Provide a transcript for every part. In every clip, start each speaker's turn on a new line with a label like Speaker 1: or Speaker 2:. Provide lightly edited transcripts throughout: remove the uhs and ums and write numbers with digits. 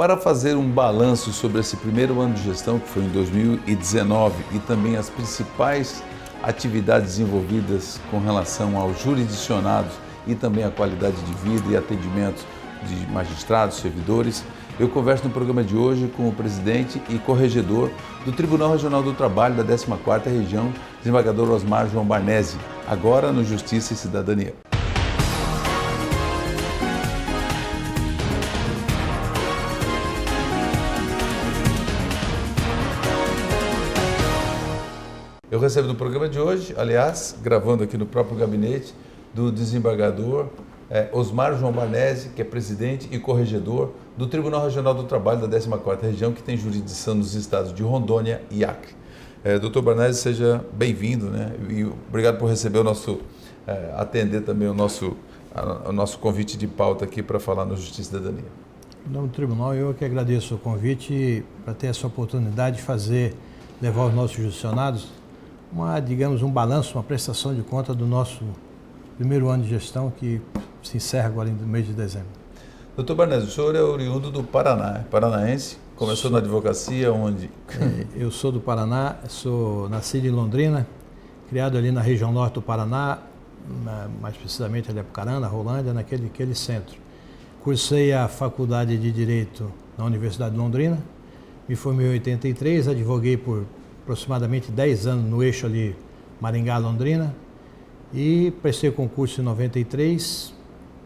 Speaker 1: Para fazer um balanço sobre esse primeiro ano de gestão, que foi em 2019, e também as principais atividades desenvolvidas com relação aos jurisdicionados e também a qualidade de vida e atendimento de magistrados, servidores, eu converso no programa de hoje com o presidente e corregedor do Tribunal Regional do Trabalho da 14ª Região, desembargador Osmar João Barnese, agora no Justiça e Cidadania. Eu recebo no programa de hoje, aliás, gravando aqui no próprio gabinete do desembargador Osmar João Barnese, que é presidente e corregedor do Tribunal Regional do Trabalho da 14ª Região, que tem jurisdição nos estados de Rondônia e Acre. Doutor Barnese, seja bem-vindo, né? E obrigado por receber o nosso, atender também o nosso convite de pauta aqui para falar no Justiça e Cidadania.
Speaker 2: Em nome do Tribunal, eu que agradeço o convite para ter essa oportunidade de levar aos nossos jurisdicionados um balanço, uma prestação de conta do nosso primeiro ano de gestão, que se encerra agora no mês de dezembro.
Speaker 1: Doutor Barnese, o senhor é oriundo do Paraná, é paranaense, começou na advocacia onde?
Speaker 2: Eu sou do Paraná, sou nascido em Londrina, criado ali na região norte do Paraná, mais precisamente ali em Apucarana, Rolândia, naquele centro. Cursei a faculdade de Direito na Universidade de Londrina, me formei em 83, advoguei por aproximadamente 10 anos no eixo ali Maringá-Londrina e prestei concurso em 93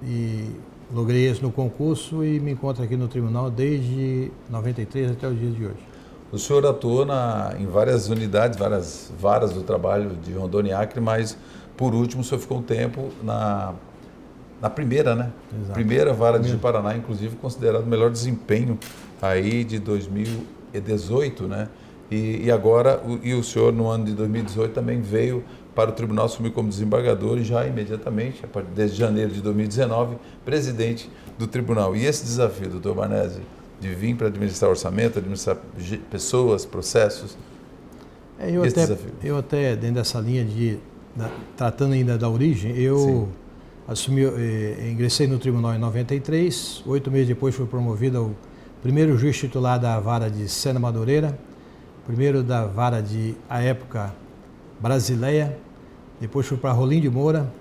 Speaker 2: e logrei êxito no concurso e me encontro aqui no tribunal desde 93 até os dias de hoje.
Speaker 1: O senhor atuou em várias unidades, várias varas do trabalho de Rondônia e Acre, mas por último o senhor ficou um tempo na primeira, né?
Speaker 2: Exato.
Speaker 1: Primeira vara de Paraná, inclusive considerado o melhor desempenho aí de 2018, né? E agora, o senhor no ano de 2018 também veio para o tribunal assumir como desembargador e já imediatamente, desde janeiro de 2019, presidente do tribunal. E esse desafio, doutor Barnese, de vir para administrar orçamento, administrar pessoas, processos,
Speaker 2: eu até dentro dessa linha tratando ainda da origem, eu ingressei no tribunal em 93, 8 meses depois fui promovido ao primeiro juiz titular da vara de Sena Madureira, primeiro da vara de, à época, Brasileia, depois fui para Rolim de Moura,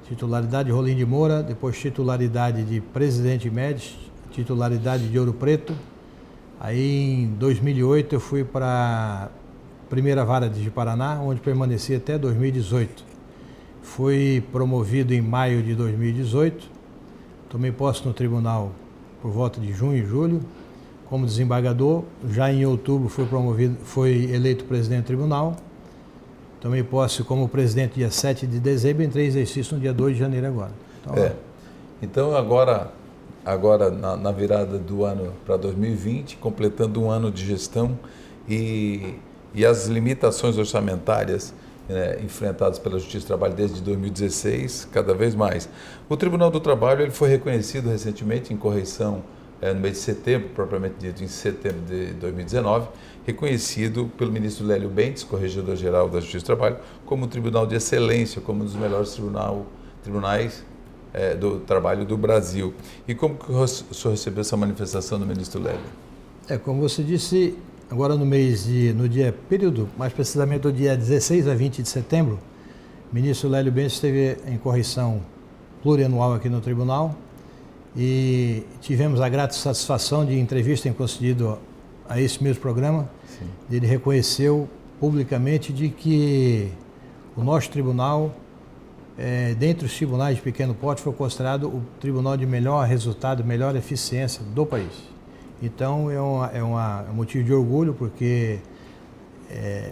Speaker 2: titularidade de Rolim de Moura, depois titularidade de Presidente Médici, titularidade de Ouro Preto. Aí em 2008 eu fui para a primeira vara de Paraná, onde permaneci até 2018. Fui promovido em maio de 2018, tomei posse no tribunal por volta de junho e julho, como desembargador. Já em outubro fui eleito presidente do tribunal. Tomei posse como presidente dia 7 de dezembro e entrei em exercício no dia 2 de janeiro agora.
Speaker 1: Então agora na virada do ano para 2020, completando um ano de gestão e as limitações orçamentárias enfrentadas pela Justiça do Trabalho desde 2016, cada vez mais. O Tribunal do Trabalho ele foi reconhecido recentemente em correição no mês de setembro, propriamente dito em setembro de 2019, reconhecido pelo ministro Lélio Bentes, corregedor-geral da Justiça do Trabalho, como um tribunal de excelência, como um dos melhores tribunais do trabalho do Brasil. E como que o senhor recebeu essa manifestação do ministro Lélio?
Speaker 2: Como você disse, agora período, mais precisamente do dia 16 a 20 de setembro, o ministro Lélio Bentes esteve em correição plurianual aqui no tribunal, e tivemos a grata satisfação de, em entrevista em concedido a esse mesmo programa, ele reconheceu publicamente de que o nosso tribunal, dentre os tribunais de pequeno porte, foi considerado o tribunal de melhor resultado, melhor eficiência do país. Então é um motivo de orgulho, porque é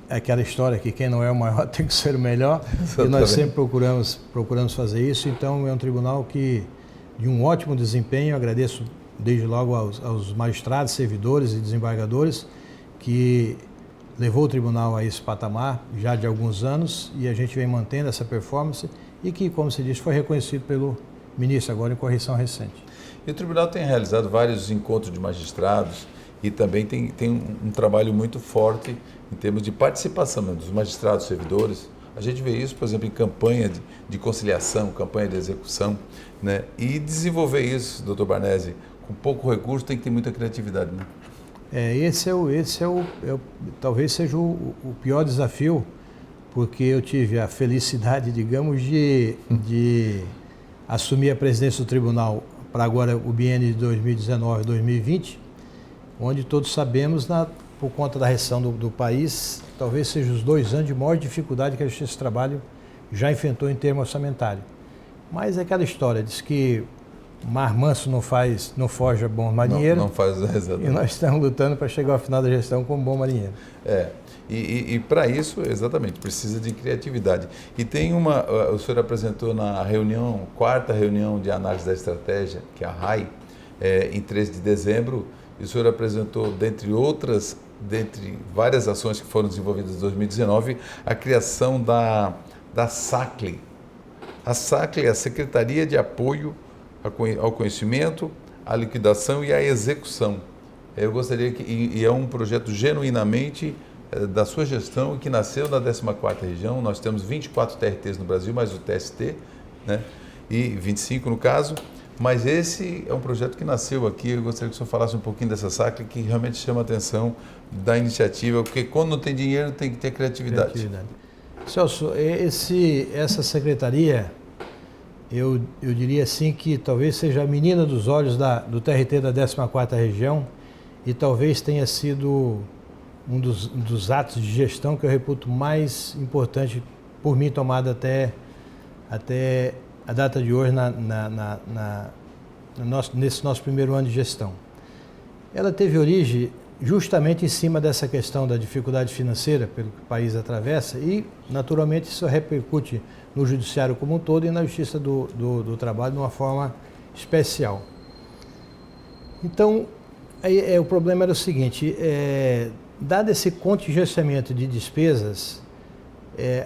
Speaker 2: aquela história que quem não é o maior tem que ser o melhor, e nós sempre procuramos fazer isso. Então é um tribunal de um ótimo desempenho. Agradeço desde logo aos magistrados, servidores e desembargadores que levou o tribunal a esse patamar já de alguns anos, e a gente vem mantendo essa performance e que, como se disse, foi reconhecido pelo ministro agora em correição recente.
Speaker 1: E o tribunal tem realizado vários encontros de magistrados e também tem um trabalho muito forte em termos de participação dos magistrados, servidores. A gente vê isso, por exemplo, em campanha de conciliação, campanha de execução, né? E desenvolver isso, doutor Barnese, com pouco recurso tem que ter muita criatividade, né?
Speaker 2: Talvez seja o pior desafio, porque eu tive a felicidade, digamos, de assumir a presidência do tribunal para agora o biênio de 2019-2020, onde todos sabemos, por conta da recessão do país, talvez sejam os 2 anos de maior dificuldade que a Justiça do Trabalho já enfrentou em termo orçamentário. Mas é aquela história, diz que mar manso não forja bom marinheiro.
Speaker 1: Não faz, exatamente.
Speaker 2: E nós estamos lutando para chegar ao final da gestão como bom marinheiro.
Speaker 1: E para isso, exatamente, precisa de criatividade. E tem o senhor apresentou na quarta reunião de análise da estratégia, que é a RAI, em 13 de dezembro, e o senhor apresentou, dentre várias ações que foram desenvolvidas em 2019, a criação da SACLI. A SACLI é a Secretaria de Apoio ao Conhecimento, à Liquidação e à Execução. Eu gostaria e é um projeto genuinamente da sua gestão, que nasceu na 14ª região. Nós temos 24 TRTs no Brasil, mais o TST, né? E 25 no caso, mas esse é um projeto que nasceu aqui. Eu gostaria que o senhor falasse um pouquinho dessa SACLI, que realmente chama a atenção da iniciativa, porque quando não tem dinheiro tem que ter criatividade.
Speaker 2: Celso, essa secretaria, eu diria assim que talvez seja a menina dos olhos do TRT da 14ª região, e talvez tenha sido um dos atos de gestão que eu reputo mais importante por mim tomado até a data de hoje nesse nosso primeiro ano de gestão. Ela teve origem justamente em cima dessa questão da dificuldade financeira pelo que o país atravessa e, naturalmente, isso repercute no judiciário como um todo e na Justiça do Trabalho de uma forma especial. Então, o problema era o seguinte, dado esse contingenciamento de despesas,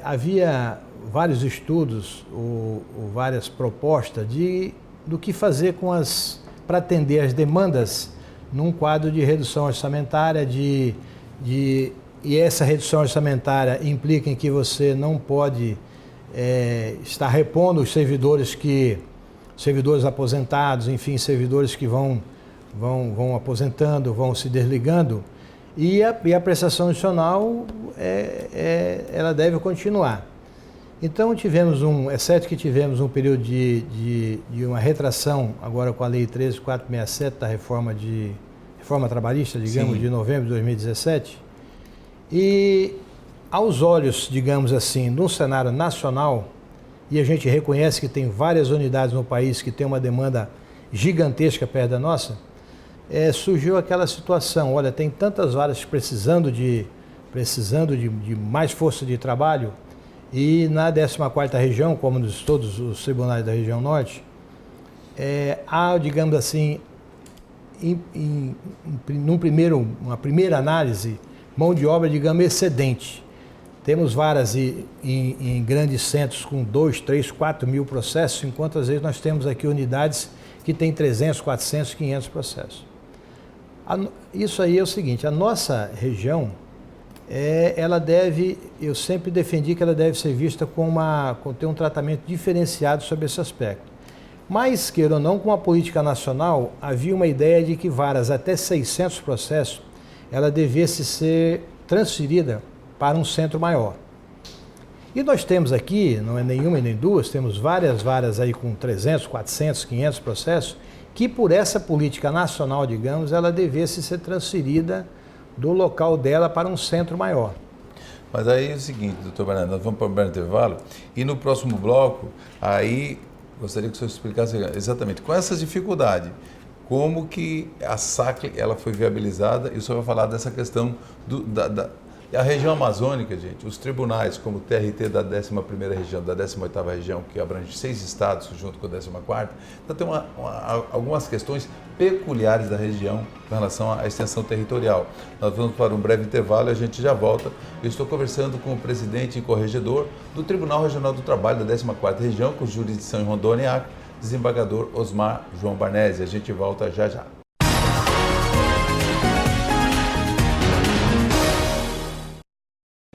Speaker 2: havia vários estudos ou várias propostas do que fazer para atender as demandas num quadro de redução orçamentária, e essa redução orçamentária implica em que você não pode estar repondo os servidores aposentados, enfim, servidores que vão aposentando, vão se desligando, e a prestação adicional ela deve continuar. Então é certo que tivemos um período de uma retração agora com a Lei 13.467 da reforma trabalhista, digamos, Sim. de novembro de 2017, e aos olhos, digamos assim, no cenário nacional, e a gente reconhece que tem várias unidades no país que tem uma demanda gigantesca perto da nossa, surgiu aquela situação, olha, tem tantas varas precisando de mais força de trabalho, e na 14ª região, como todos os tribunais da região norte, há, digamos assim, uma primeira análise, mão de obra, digamos, excedente. Temos varas em grandes centros com 2, 3, 4 mil processos, enquanto às vezes nós temos aqui unidades que têm 300, 400, 500 processos. Isso aí é o seguinte, a nossa região, eu sempre defendi que ela deve ser vista com ter um tratamento diferenciado sobre esse aspecto. Mas, queira ou não, com a política nacional, havia uma ideia de que varas até 600 processos, ela devesse ser transferida para um centro maior. E nós temos aqui, não é nenhuma e nem duas, temos várias varas aí com 300, 400, 500 processos, que por essa política nacional, digamos, ela devesse ser transferida do local dela para um centro maior.
Speaker 1: Mas aí é o seguinte, doutor Bernardo, nós vamos para o primeiro intervalo e no próximo bloco, aí gostaria que o senhor explicasse exatamente com essas dificuldades, como que a SACLI ela foi viabilizada, e o senhor vai falar dessa questão a região amazônica, gente, os tribunais, como o TRT da 11ª região, da 18ª região, que abrange 6 estados junto com a 14ª, então tem algumas questões peculiares da região com relação à extensão territorial. Nós vamos para um breve intervalo e a gente já volta. Eu estou conversando com o presidente e corregedor do Tribunal Regional do Trabalho da 14ª região, com jurisdição em Rondônia e Acre, desembargador Osmar João Barnese. A gente volta já já.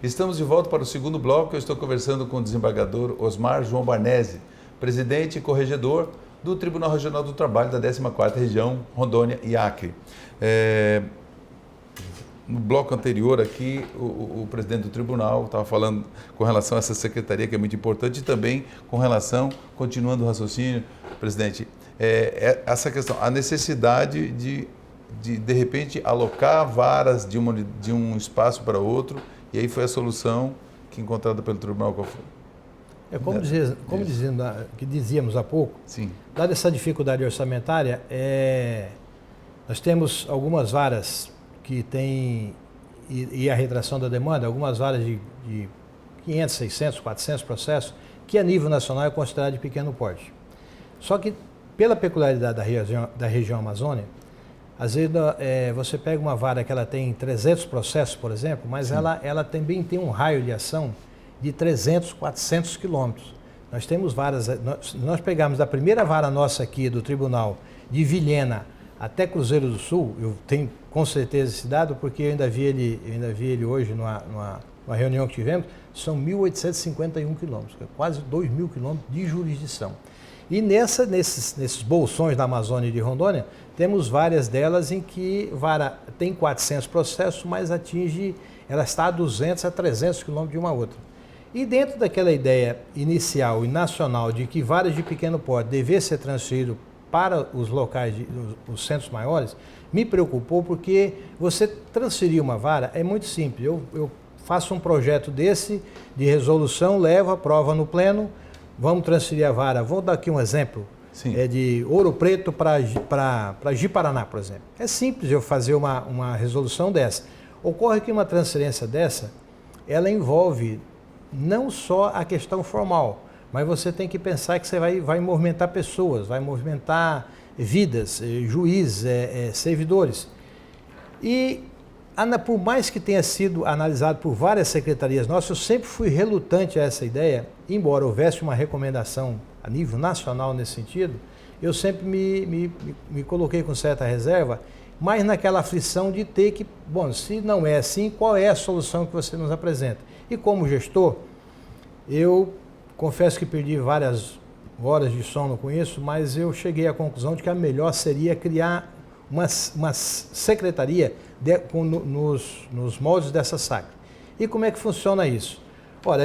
Speaker 1: Estamos de volta para o segundo bloco. Eu estou conversando com o desembargador Osmar João Barnese, presidente e corregedor do Tribunal Regional do Trabalho da 14ª Região, Rondônia e Acre. No bloco anterior aqui, o presidente do tribunal estava falando com relação a essa secretaria, que é muito importante, e também com relação, continuando o raciocínio, presidente, essa questão, a necessidade de repente, alocar varas de um espaço para outro, e aí foi a solução que encontrada pelo tribunal. Qual foi?
Speaker 2: Que dizíamos há pouco,
Speaker 1: sim,
Speaker 2: dada essa dificuldade orçamentária, nós temos algumas varas que tem, e a retração da demanda, algumas varas de 500, 600, 400 processos, que a nível nacional é considerado de pequeno porte. Só que, pela peculiaridade da região Amazônia, às vezes você pega uma vara que ela tem 300 processos, por exemplo, mas ela também tem um raio de ação de 300, 400 quilômetros. Nós temos varas, nós pegamos da primeira vara nossa aqui do tribunal, de Vilhena até Cruzeiro do Sul, eu tenho com certeza esse dado, porque eu ainda vi ele hoje numa reunião que tivemos, são 1.851 quilômetros, quase 2.000 quilômetros de jurisdição. E nesses bolsões da Amazônia e de Rondônia, temos várias delas em que vara tem 400 processos, mas ela está a 200 a 300 quilômetros de uma outra. E dentro daquela ideia inicial e nacional de que varas de pequeno porte deveriam ser transferidas para os locais, os centros maiores, me preocupou porque você transferir uma vara é muito simples. Eu faço um projeto desse de resolução, levo a prova no pleno, vamos transferir a vara. Vou dar aqui um exemplo.
Speaker 1: Sim.
Speaker 2: De Ouro Preto para Ji-Paraná, por exemplo. É simples eu fazer uma resolução dessa. Ocorre que uma transferência dessa, ela envolve não só a questão formal, mas você tem que pensar que você vai movimentar pessoas, vai movimentar vidas, juízes, servidores. E por mais que tenha sido analisado por várias secretarias nossas, eu sempre fui relutante a essa ideia, embora houvesse uma recomendação a nível nacional nesse sentido, eu sempre me coloquei com certa reserva, mas naquela aflição de ter que, bom, se não é assim, qual é a solução que você nos apresenta? E como gestor, eu confesso que perdi várias horas de sono com isso, mas eu cheguei à conclusão de que a melhor seria criar uma secretaria nos moldes dessa SACRE. E como é que funciona isso? Olha,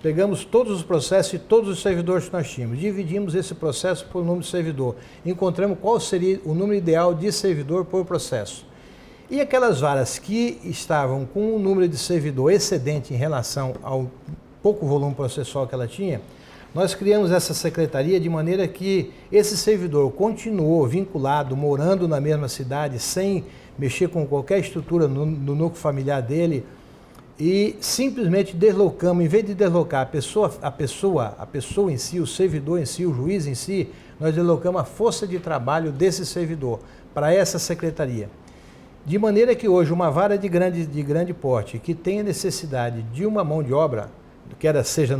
Speaker 2: pegamos todos os processos e todos os servidores que nós tínhamos, dividimos esse processo por número de servidor, encontramos qual seria o número ideal de servidor por processo. E aquelas varas que estavam com um número de servidor excedente em relação ao pouco volume processual que ela tinha, nós criamos essa secretaria de maneira que esse servidor continuou vinculado, morando na mesma cidade, sem mexer com qualquer estrutura no núcleo familiar dele, e simplesmente deslocamos, em vez de deslocar a pessoa em si, o servidor em si, o juiz em si, nós deslocamos a força de trabalho desse servidor para essa secretaria. De maneira que hoje uma vara de grande porte que tenha necessidade de uma mão de obra, seja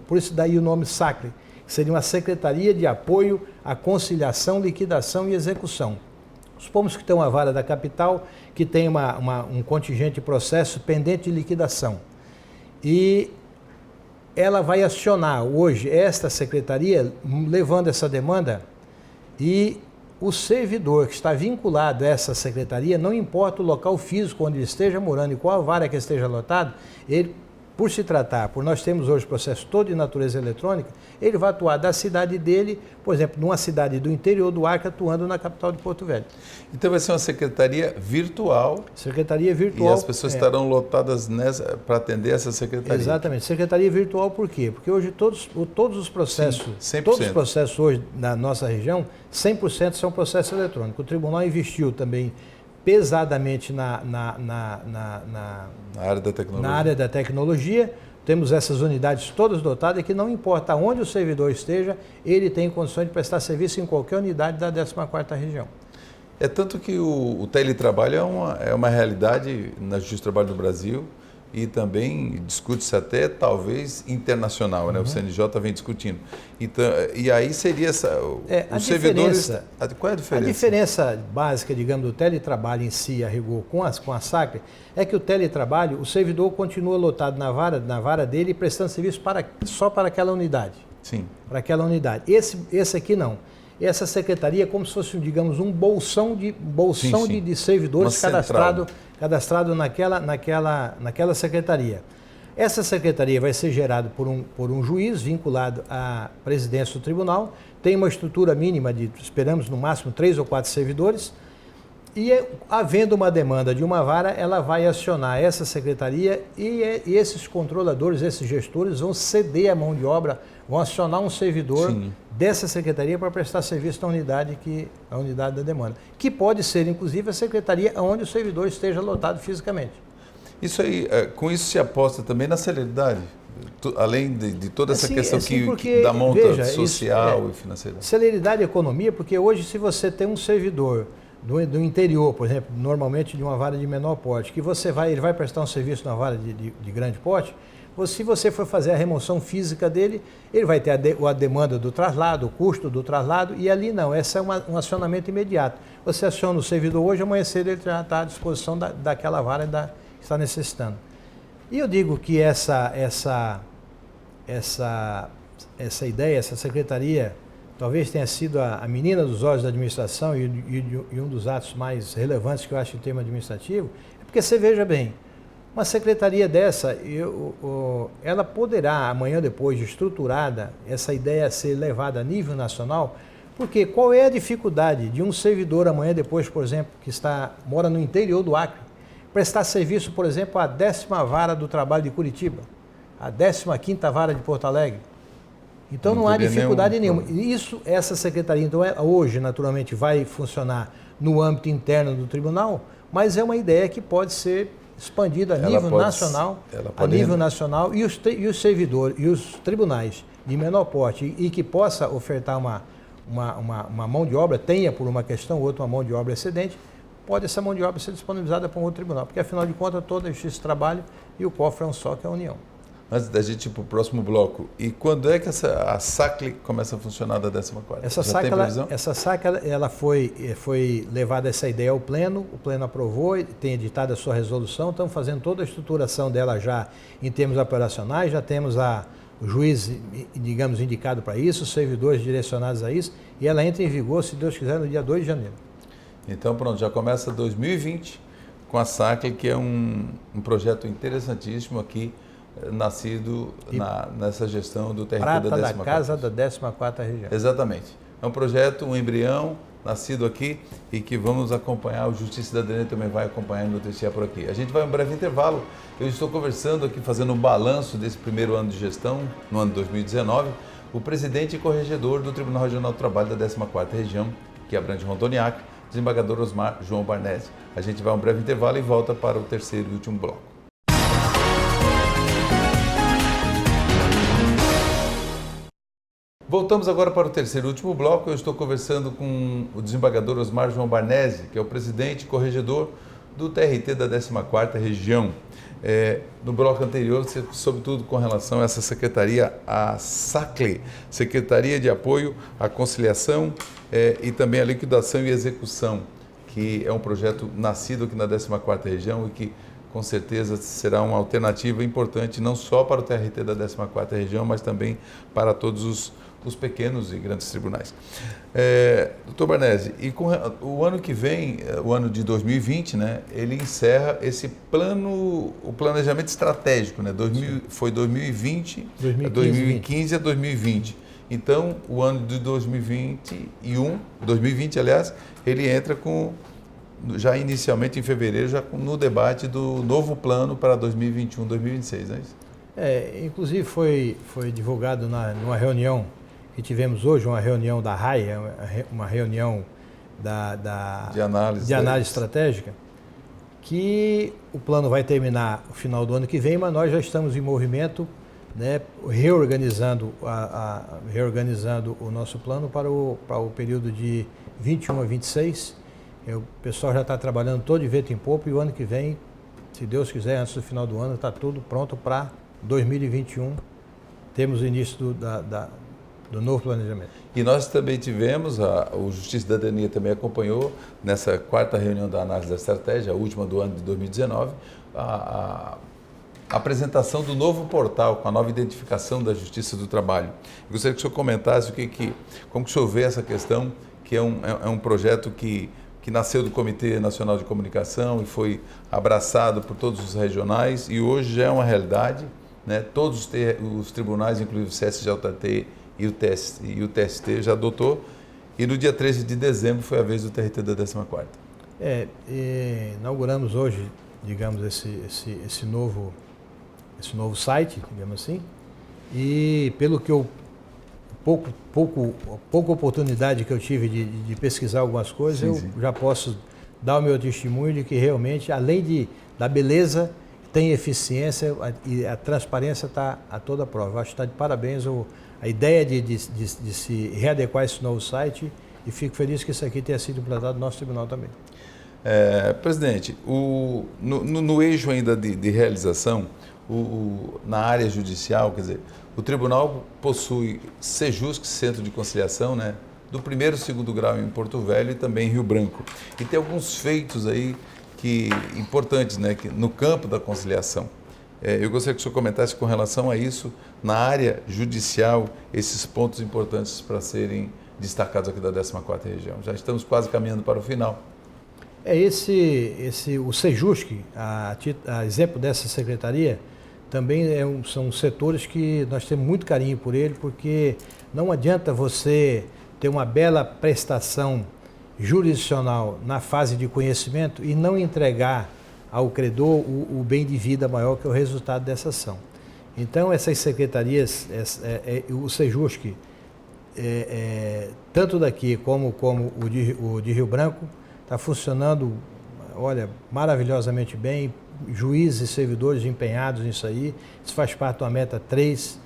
Speaker 2: por isso daí o nome SACRE, que seria uma Secretaria de Apoio à Conciliação, Liquidação e Execução. Supomos que tem uma vara da capital que tem um contingente de processo pendente de liquidação. E ela vai acionar hoje esta secretaria, levando essa demanda, e o servidor que está vinculado a essa secretaria, não importa o local físico onde ele esteja morando e qual a vara que esteja lotado, ele, por nós temos hoje o processo todo de natureza eletrônica, ele vai atuar da cidade dele, por exemplo, numa cidade do interior do Acre, atuando na capital de Porto Velho.
Speaker 1: Então vai ser uma secretaria virtual.
Speaker 2: Secretaria virtual.
Speaker 1: E as pessoas estarão lotadas para atender essa secretaria.
Speaker 2: Exatamente. Secretaria virtual por quê? Porque hoje todos os processos,
Speaker 1: sim, 100%.
Speaker 2: Todos os processos hoje na nossa região, 100% são processos eletrônicos. O tribunal investiu também pesadamente na área da tecnologia. Temos essas unidades todas dotadas e que não importa onde o servidor esteja, ele tem condições de prestar serviço em qualquer unidade da 14ª região.
Speaker 1: É tanto que o teletrabalho é uma realidade na Justiça do Trabalho no Brasil e também discute-se até talvez internacional, né? O CNJ vem discutindo. Então, e aí seria os servidores... Qual é a diferença? A diferença básica, digamos, do teletrabalho em si, a rigor, com a SACRE, é que o teletrabalho, o servidor continua lotado na vara dele, prestando serviço só para aquela unidade.
Speaker 2: para aquela unidade. Esse aqui não. Essa secretaria é como se fosse, digamos, um bolsão de servidores cadastrado naquela secretaria. Essa secretaria vai ser gerada por um juiz vinculado à presidência do tribunal, tem uma estrutura mínima de, esperamos, no máximo 3 ou 4 servidores, e havendo uma demanda de uma vara, ela vai acionar essa secretaria e esses controladores, esses gestores vão ceder a mão de obra, vão acionar um servidor dessa secretaria para prestar serviço na unidade da demanda, que pode ser, inclusive, a secretaria onde o servidor esteja lotado fisicamente.
Speaker 1: Isso aí, com isso se aposta também na celeridade, além de toda essa questão que dá monta social e financeira.
Speaker 2: Celeridade e economia, porque hoje se você tem um servidor do interior, por exemplo, normalmente de uma vara de menor porte, que ele vai prestar um serviço na vara de grande porte, se você for fazer a remoção física dele, ele vai ter a demanda do traslado, o custo do traslado, e ali não, esse é um acionamento imediato. Você aciona o servidor hoje, amanhã cedo ele já está à disposição daquela vara que está necessitando. E eu digo que essa ideia, essa secretaria, talvez tenha sido a menina dos olhos da administração e um dos atos mais relevantes que eu acho em termo administrativo, é porque você veja bem, uma secretaria dessa, ela poderá, amanhã ou depois, estruturada, essa ideia ser levada a nível nacional, porque qual é a dificuldade de um servidor amanhã depois, por exemplo, que mora no interior do Acre, prestar serviço, por exemplo, à 10ª Vara do Trabalho de Curitiba, à 15ª Vara de Porto Alegre? Então não há dificuldade nenhuma. Essa secretaria, então, hoje, naturalmente, vai funcionar no âmbito interno do tribunal, mas é uma ideia que pode ser expandida a nível nacional, e os servidores e os tribunais de menor porte e que possa ofertar uma mão de obra, tenha por uma questão ou outra uma mão de obra excedente, pode essa mão de obra ser disponibilizada para um outro tribunal, porque afinal de contas toda a justiça trabalha e o cofre é um só, que é a União.
Speaker 1: Antes da gente ir para o próximo bloco, e quando é que a SACLE começa a funcionar da 14ª?
Speaker 2: Essa SACLE ela foi levada essa ideia ao Pleno, o Pleno aprovou, tem editado a sua resolução, estamos fazendo toda a estruturação dela já em termos operacionais, já temos o juiz, digamos, indicado para isso, os servidores direcionados a isso, e ela entra em vigor, se Deus quiser, no dia 2 de janeiro.
Speaker 1: Então pronto, já começa 2020 com a SACLE, que é um projeto interessantíssimo aqui, nascido nessa gestão do TRT
Speaker 2: Prata
Speaker 1: da 14ª.
Speaker 2: da Casa da 14ª Região.
Speaker 1: Exatamente. É um projeto, um embrião, nascido aqui e que vamos acompanhar, o Justiça e Cidadania também vai acompanhar e noticiar por aqui. A gente vai um breve intervalo, eu estou conversando aqui, fazendo um balanço desse primeiro ano de gestão, no ano de 2019, o presidente e corregedor do Tribunal Regional do Trabalho da 14ª Região, que abrange Rondônia e Acre, desembargador Osmar João Barnese. A gente vai um breve intervalo e volta para o terceiro e último bloco. Voltamos agora para o terceiro e último bloco. Eu estou conversando com o desembargador Osmar João Barnese, que é o presidente e corregedor do TRT da 14ª Região. No bloco anterior, sobretudo com relação a essa secretaria, a SACLE, Secretaria de Apoio à Conciliação e também a Liquidação e Execução, que é um projeto nascido aqui na 14ª Região e que com certeza será uma alternativa importante não só para o TRT da 14ª Região, mas também para todos os pequenos e grandes tribunais. Doutor Barnese, e com o ano que vem, o ano de 2020, né, ele encerra esse plano, o planejamento estratégico, né, foi 2015 a 2020. Então, o ano de 2020, aliás, ele entra já inicialmente em fevereiro, já no debate do novo plano para 2021, 2026, não é isso?
Speaker 2: Inclusive foi divulgado numa reunião que tivemos hoje, uma reunião da RAI, uma reunião de análise estratégica, que o plano vai terminar no final do ano que vem, mas nós já estamos em movimento, né, reorganizando o nosso plano para o período de 21 a 26. O pessoal já está trabalhando todo de vento em popa e o ano que vem, se Deus quiser, antes do final do ano, está tudo pronto para 2021. Temos o início do novo planejamento.
Speaker 1: E nós também tivemos, o Justiça e Cidadania também acompanhou, nessa 4ª reunião da análise da estratégia, a última do ano de 2019, a apresentação do novo portal, com a nova identificação da Justiça do Trabalho. Eu gostaria que o senhor comentasse como que o senhor vê essa questão, que é um projeto que nasceu do Comitê Nacional de Comunicação e foi abraçado por todos os regionais e hoje já é uma realidade, né? Todos os tribunais, inclusive o CSJT e o TST, já adotou, e no dia 13 de dezembro foi a vez do TRT da 14ª.
Speaker 2: Inauguramos hoje, digamos, esse novo site, digamos assim, e pelo que eu pouca oportunidade que eu tive de pesquisar algumas coisas, sim. Já posso dar o meu testemunho de que realmente, além da beleza, tem eficiência e a transparência está a toda prova. Eu acho que está de parabéns a ideia de se readequar esse novo site e fico feliz que isso aqui tenha sido implantado no nosso tribunal também.
Speaker 1: Presidente, no eixo ainda de realização, na área judicial, quer dizer, o tribunal possui Sejusc, Centro de Conciliação, né, do 1º e 2º grau em Porto Velho e também em Rio Branco. E tem alguns feitos aí importantes, né, no campo da conciliação. Eu gostaria que o senhor comentasse com relação a isso, na área judicial, esses pontos importantes para serem destacados aqui da 14ª região. Já estamos quase caminhando para o final.
Speaker 2: O Sejusc, a exemplo dessa secretaria, também são setores que nós temos muito carinho por ele, porque não adianta você ter uma bela prestação jurisdicional na fase de conhecimento e não entregar ao credor o bem de vida maior, que é o resultado dessa ação. Então, essas secretarias, o Sejusc, tanto daqui como o de Rio Branco, está funcionando, olha, maravilhosamente bem, juízes e servidores empenhados nisso aí. Isso faz parte da meta 3,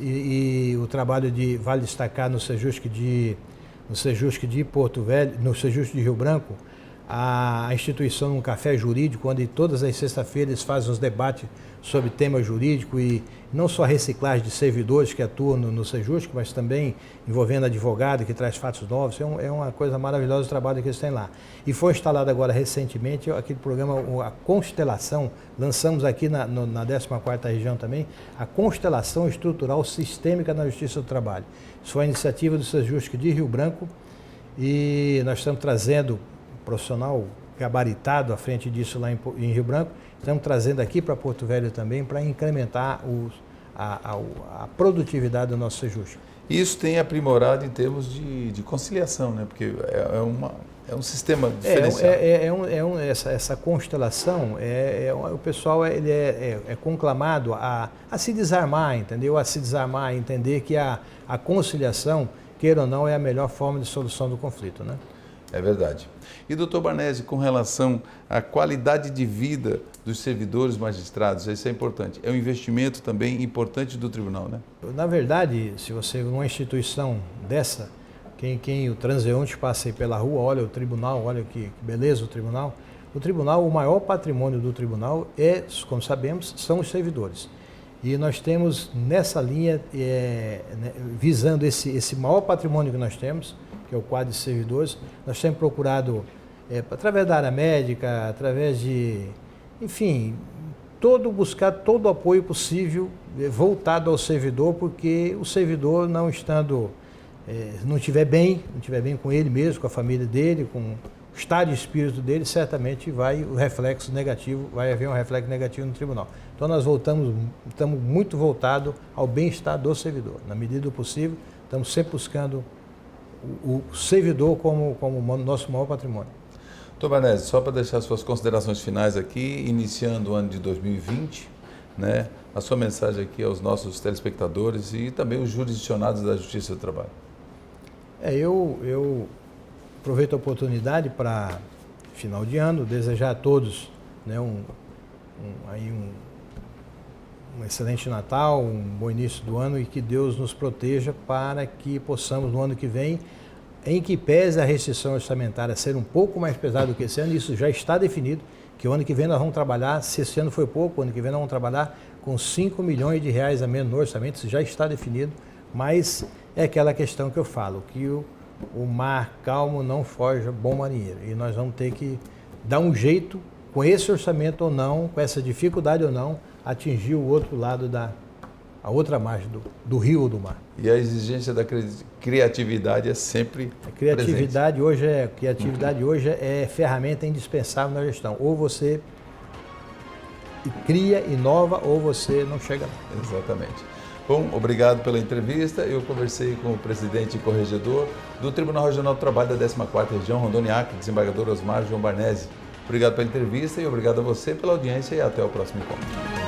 Speaker 2: e o trabalho vale destacar no Sejusc de Porto Velho, no Sejusc de Rio Branco, a instituição um café jurídico, onde todas as sextas-feiras eles fazem uns debates sobre tema jurídico e não só a reciclagem de servidores que atuam no Sejusc, mas também envolvendo advogado que traz fatos novos. É uma coisa maravilhosa o trabalho que eles têm lá. E foi instalado agora recentemente aquele programa, a Constelação, lançamos aqui na 14ª região também, a Constelação Estrutural Sistêmica na Justiça do Trabalho. Isso foi a iniciativa do Sejusc de Rio Branco e nós estamos trazendo profissional gabaritado à frente disso lá em Rio Branco. Estamos trazendo aqui para Porto Velho também para incrementar a produtividade do nosso Sejusc.
Speaker 1: Isso tem aprimorado em termos de conciliação, né? Porque é um sistema diferenciado.
Speaker 2: Essa constelação, o pessoal ele é conclamado a se desarmar, entendeu? A se desarmar, entender que a conciliação, queira ou não, é a melhor forma de solução do conflito, né?
Speaker 1: É verdade. E, doutor Barnese, com relação à qualidade de vida dos servidores magistrados, isso é importante. É um investimento também importante do tribunal, né?
Speaker 2: Na verdade, se você, numa instituição dessa, quem o transeunte passa aí pela rua, olha o tribunal, olha que beleza o tribunal. O maior patrimônio do tribunal como sabemos, são os servidores. E nós temos nessa linha, visando esse maior patrimônio que nós temos, que é o quadro de servidores, nós temos procurado, através da área médica, através enfim, buscar todo o apoio possível voltado ao servidor, porque o servidor não estiver bem com ele mesmo, com a família dele, com o estado de espírito dele, certamente vai haver um reflexo negativo no tribunal. Então nós estamos muito voltados ao bem-estar do servidor. Na medida do possível, estamos sempre buscando o servidor como nosso maior patrimônio.
Speaker 1: Doutor Barnese, só para deixar suas considerações finais aqui, iniciando o ano de 2020, né, a sua mensagem aqui aos nossos telespectadores e também os jurisdicionados da Justiça do Trabalho.
Speaker 2: Eu aproveito a oportunidade para, final de ano, desejar a todos, né, um excelente Natal, um bom início do ano e que Deus nos proteja para que possamos, no ano que vem, em que pese a restrição orçamentária ser um pouco mais pesada do que esse ano, isso já está definido, que o ano que vem nós vamos trabalhar, se esse ano foi pouco, o ano que vem nós vamos trabalhar com 5 milhões de reais a menos no orçamento, isso já está definido, mas é aquela questão que eu falo, que o mar calmo não forja bom marinheiro, e nós vamos ter que dar um jeito com esse orçamento ou não, com essa dificuldade ou não, atingir o outro lado a outra margem do rio ou do mar.
Speaker 1: E a exigência da criatividade é sempre
Speaker 2: Criatividade hoje é ferramenta indispensável na gestão. Ou você cria, inova, ou você não chega lá.
Speaker 1: Exatamente. Bom, obrigado pela entrevista. Eu conversei com o presidente e corregedor do Tribunal Regional do Trabalho da 14ª Região, Rondônia, desembargador Osmar João Barnese. Obrigado pela entrevista e obrigado a você pela audiência e até o próximo encontro.